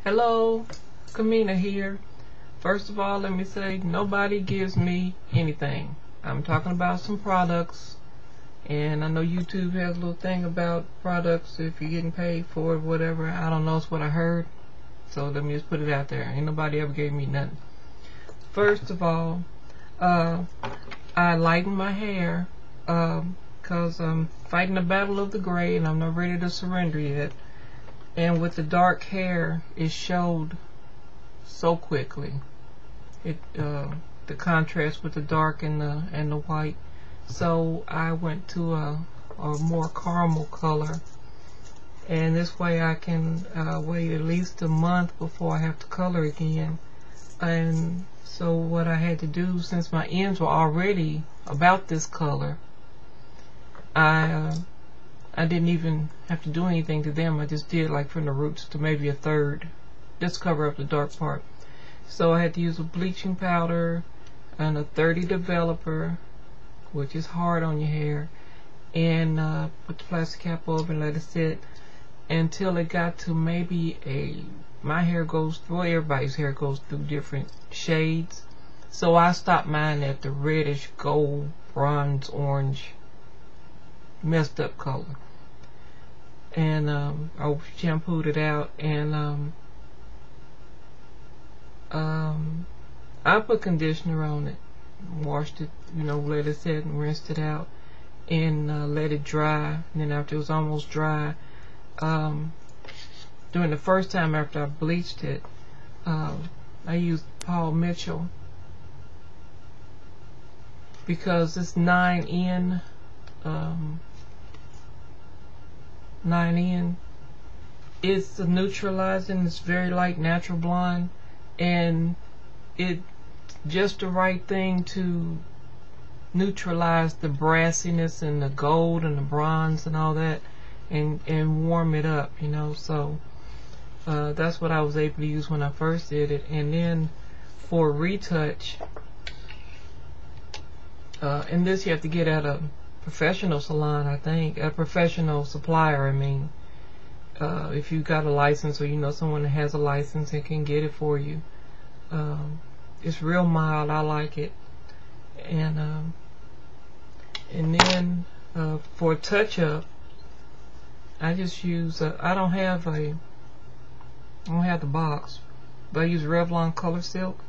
Hello, Kamina here. First of all, let me say nobody gives me anything. I'm talking about some products, and I know YouTube has a little thing about products if you're getting paid for it, whatever. I don't know, it's what I heard. So let me just put it out there. Ain't nobody ever gave me nothing. First of all, I lighten my hair because I'm fighting the battle of the gray and I'm not ready to surrender yet. And with the dark hair, it showed so quickly. The contrast with the dark and the white. So I went to a more caramel color, and this way I can wait at least a month before I have to color again. And so what I had to do, since my ends were already about this color, I didn't even have to do anything to them. I just did like from the roots to maybe a third, just cover up the dark part. So I had to use a bleaching powder and a 30 developer, which is hard on your hair, and put the plastic cap over and let it sit until it got to maybe my hair goes through, well, everybody's hair goes through different shades. So I stopped mine at the reddish gold, bronze, orange, messed up color. And I shampooed it out, and I put conditioner on it, washed it, let it sit and rinsed it out, and let it dry. And then after it was almost dry, during the first time after I bleached it, I used Paul Mitchell because it's 9N. 9N, it's a neutralizing, it's very light natural blonde, and it's just the right thing to neutralize the brassiness and the gold and the bronze and all that, and warm it up, so that's what I was able to use when I first did it. And then for retouch, and this you have to get at a professional salon, I think, a professional supplier. I mean, if you got a license, or someone that has a license and can get it for you. It's real mild. I like it. And then for touch up, I just use I don't have the box, but I use Revlon Color Silk.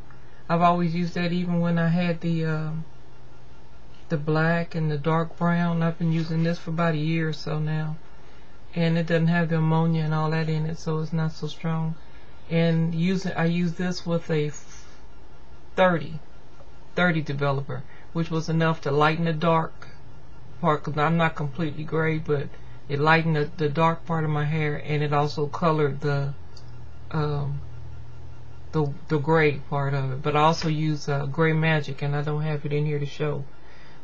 I've always used that even when I had the black and the dark brown. I've been using this for about a year or so now, and it doesn't have the ammonia and all that in it, so it's not so strong. And I use this with a 30 developer, which was enough to lighten the dark part, because I'm not completely gray, but it lightened the dark part of my hair, and it also colored the gray part of it. But I also use Gray Magic, and I don't have it in here to show.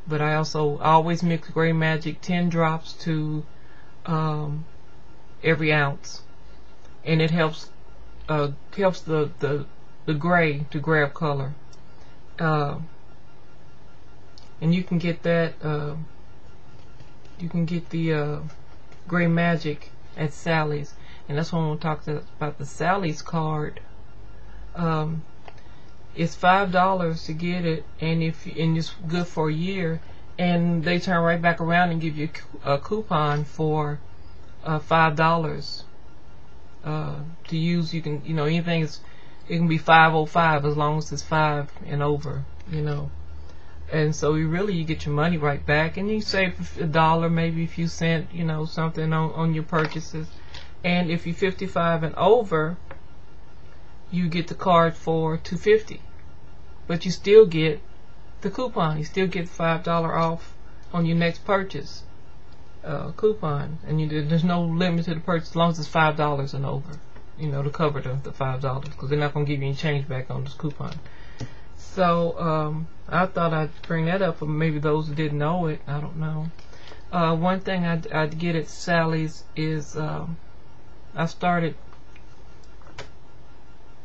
But I always mix Gray Magic 10 drops to every ounce, and it helps the gray to grab color. And you can get that. You can get the Gray Magic at Sally's, and that's when we'll talk about the Sally's card. It's $5 to get it, and it's good for a year, and they turn right back around and give you a coupon for $5 to use. You can, anything it can be 505 as long as it's 5 and over, and so you get your money right back, and you save $1, maybe a few cents, something on your purchases. And if you're 55 and over, you get the card for $2.50, but you still get the coupon. You still get $5 off on your next purchase coupon, and there's no limit to the purchase as long as it's $5 and over, to cover the $5, because they're not going to give you any change back on this coupon. So I thought I'd bring that up for maybe those who didn't know it. I don't know. One thing I'd get at Sally's is I started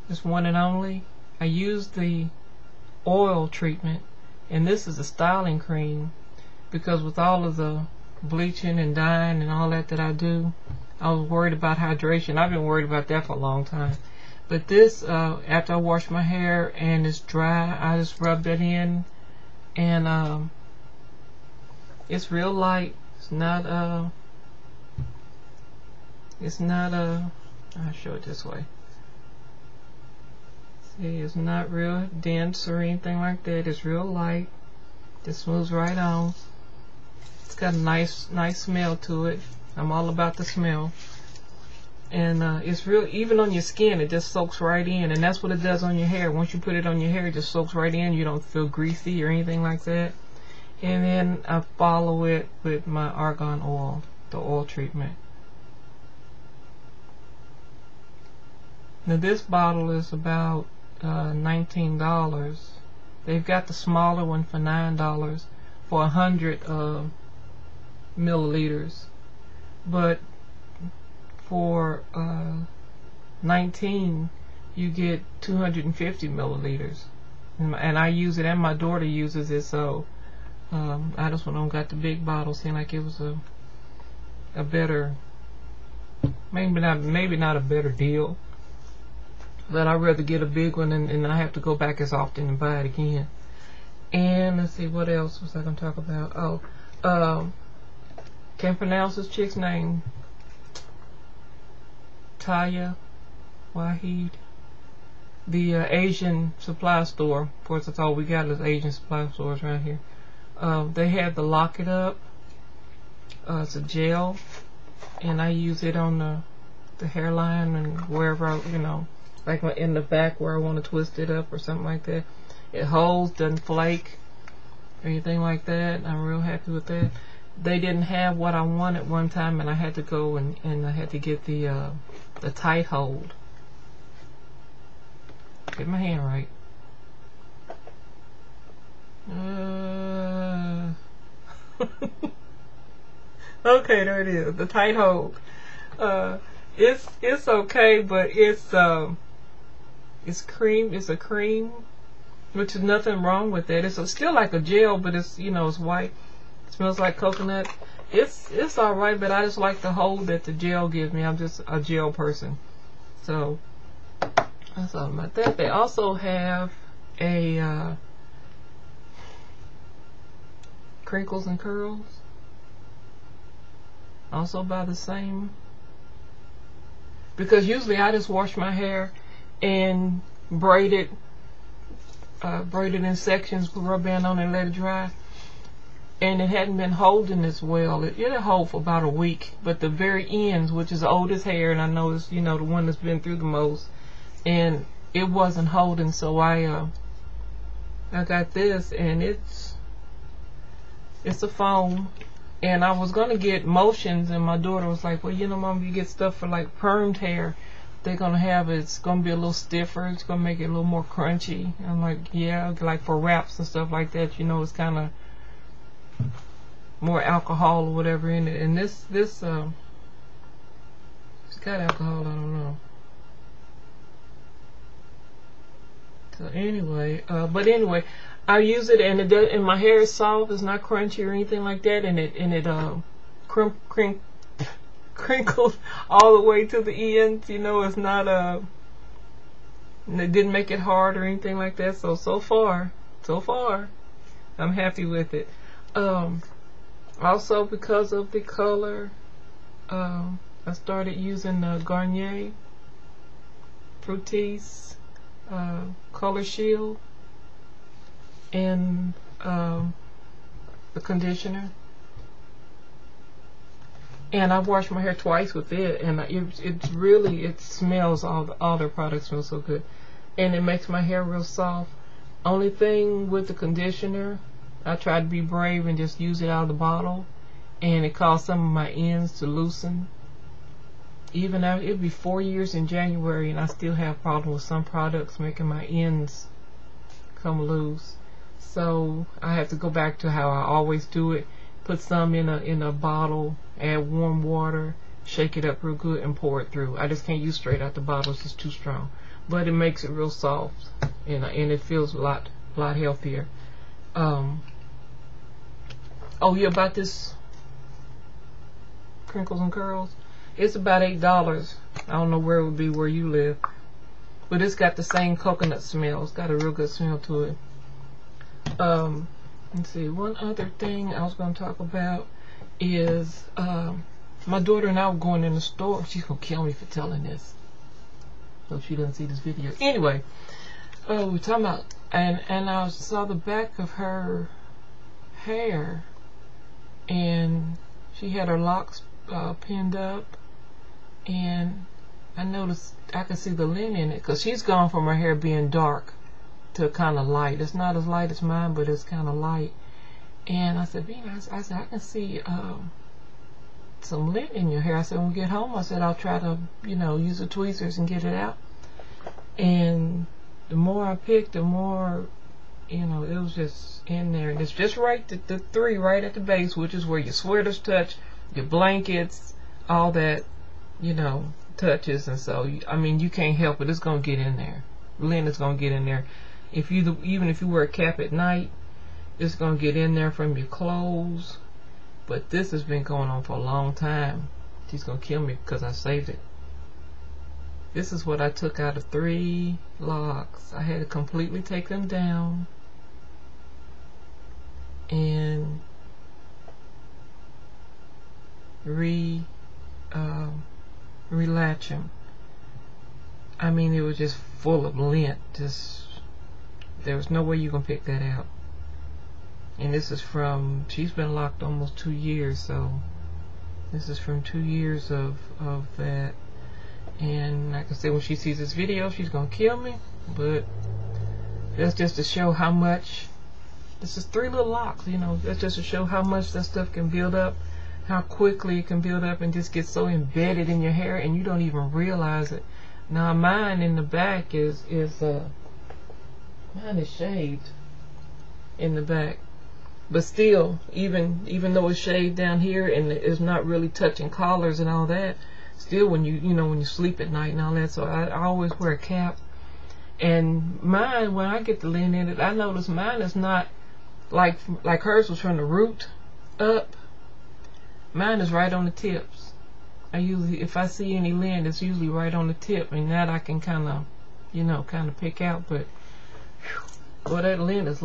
just one and only. I used the oil treatment, and this is a styling cream, because with all of the bleaching and dyeing and all that I do, I was worried about hydration. I've been worried about that for a long time, But this, after I wash my hair and it's dry, I just rub that in, and it's real light. I'll show it this way. See, it's not real dense or anything like that. It's real light. Just smooths right on. It's got a nice smell to it. I'm all about the smell. And it's real, even on your skin, it just soaks right in. And that's what it does on your hair. Once you put it on your hair, it just soaks right in. You don't feel greasy or anything like that. And then I follow it with my argan oil, the oil treatment. Now this bottle is about $19. They've got the smaller one for $9 for 100 milliliters. But for $19 you get 250 milliliters. And I use it, and my daughter uses it, so I just went on got the big bottle, seeing like it was a better, maybe not a better deal, but I'd rather get a big one, and I have to go back as often and buy it again. And let's see, what else was I going to talk about? Oh, can't pronounce this chick's name. Taya Wahid. The Asian supply store. Of course, that's all we got is Asian supply stores around here. They had the Lock It Up. It's a gel, and I use it on the hairline and wherever like in the back where I want to twist it up or something like that. It holds, doesn't flake or anything like that. I'm real happy with that. They didn't have what I wanted one time, and I had to go and I had to get the tight hold. Get my hand right. Okay, there it is. The tight hold. It's okay, but it's cream. It's a cream, which is nothing wrong with that. It's still like a gel, but it's it's white. It smells like coconut. It's all right, but I just like the hold that the gel gives me. I'm just a gel person, so that's all about that. They also have a crinkles and curls, also by the same, because usually I just wash my hair and braid it in sections, put rubber band on it and let it dry, and it hadn't been holding as well. It'll hold for about a week, but the very ends, which is the oldest hair, and I know it's the one that's been through the most, and it wasn't holding, so I got this, and it's a foam. And I was gonna get motions, and my daughter was like, well, Mom, you get stuff for like permed hair, they're gonna have it's gonna be a little stiffer, it's gonna make it a little more crunchy. And I'm like, yeah, like for wraps and stuff like that, it's kind of more alcohol or whatever in it. And this it's got alcohol, I don't know. So anyway, but anyway, I use it, and it does, and my hair is soft. It's not crunchy or anything like that, and it crinkles all the way to the ends. It's not and it didn't make it hard or anything like that. So far, I'm happy with it. Also, because of the color, I started using the Garnier Fructis Color Shield and the conditioner, and I wash my hair twice with it, and it smells, all their products smell so good, and it makes my hair real soft. Only thing with the conditioner, I tried to be brave and just use it out of the bottle, and it caused some of my ends to loosen. Even now, it'll be 4 years in January, and I still have problems with some products making my ends come loose. So I have to go back to how I always do it. Put some in a bottle, add warm water, shake it up real good, and pour it through. I just can't use straight out the bottle; it's just too strong. But it makes it real soft, and it feels a lot healthier. Oh yeah, about this crinkles and curls. It's about $8. I don't know where it would be where you live, but it's got the same coconut smell. It's got a real good smell to it. Let's see, one other thing I was going to talk about is my daughter and I were going in the store. She's going to kill me for telling this. Hope she doesn't see this video. Anyway, we're talking about, and I saw the back of her hair, and she had her locks pinned up, and I noticed I could see the lint in it, because she's gone from her hair being dark to kind of light. It's not as light as mine, but it's kind of light. And I said, Vina, I said, I can see some lint in your hair. I said, when we get home, I said, I'll try to, use the tweezers and get it out. And the more I picked, the more, it was just in there. And it's just right, the three right at the base, which is where your sweaters touch, your blankets, all that, touches. And so, you can't help it. It's going to get in there. Lint is going to get in there. Even if you wear a cap at night, it's going to get in there from your clothes. But this has been going on for a long time. She's going to kill me because I saved it. This is what I took out of 3 locks. I had to completely take them down and relatch them. It was just full of lint. There was no way you can pick that out. And this is from, she's been locked almost 2 years, so this is from 2 years of that. And like I said, when she sees this video, she's gonna kill me. But that's just to show how much, this is 3 little locks, that's just to show how much that stuff can build up, how quickly it can build up and just get so embedded in your hair and you don't even realize it. Now mine in the back mine is shaved in the back, but still, even though it's shaved down here and it's not really touching collars and all that, still when you sleep at night and all that, so I always wear a cap. And mine, when I get the lint in it, I notice mine is not like hers was from the root up. Mine is right on the tips. I usually, if I see any lint, it's usually right on the tip, and that I can kind of pick out. But well, that lint is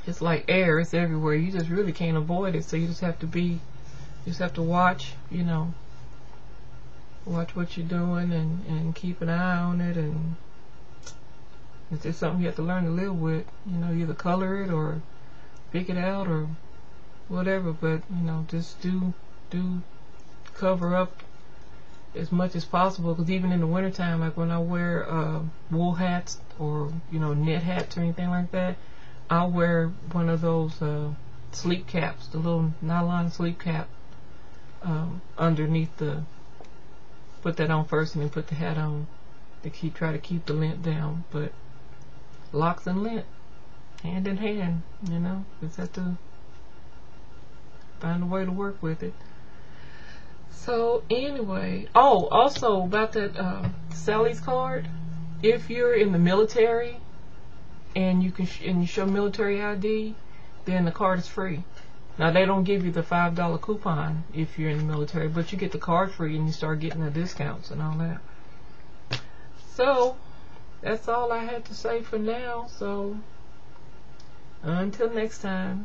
it's like air. It's everywhere. You just really can't avoid it. So you just have to watch, watch what you're doing and keep an eye on it. And it's just something you have to learn to live with. Either color it or pick it out or whatever. But just do cover up as much as possible, because even in the wintertime, like when I wear wool hats or knit hats or anything like that, I'll wear one of those sleep caps, the little nylon sleep cap underneath put that on first and then put the hat on to try to keep the lint down. But locks and lint, hand in hand, just have to find a way to work with it. So anyway, also about that Sally's card, if you're in the military and you show military ID, then the card is free. Now they don't give you the $5 coupon if you're in the military, but you get the card free and you start getting the discounts and all that. So that's all I had to say for now. So until next time.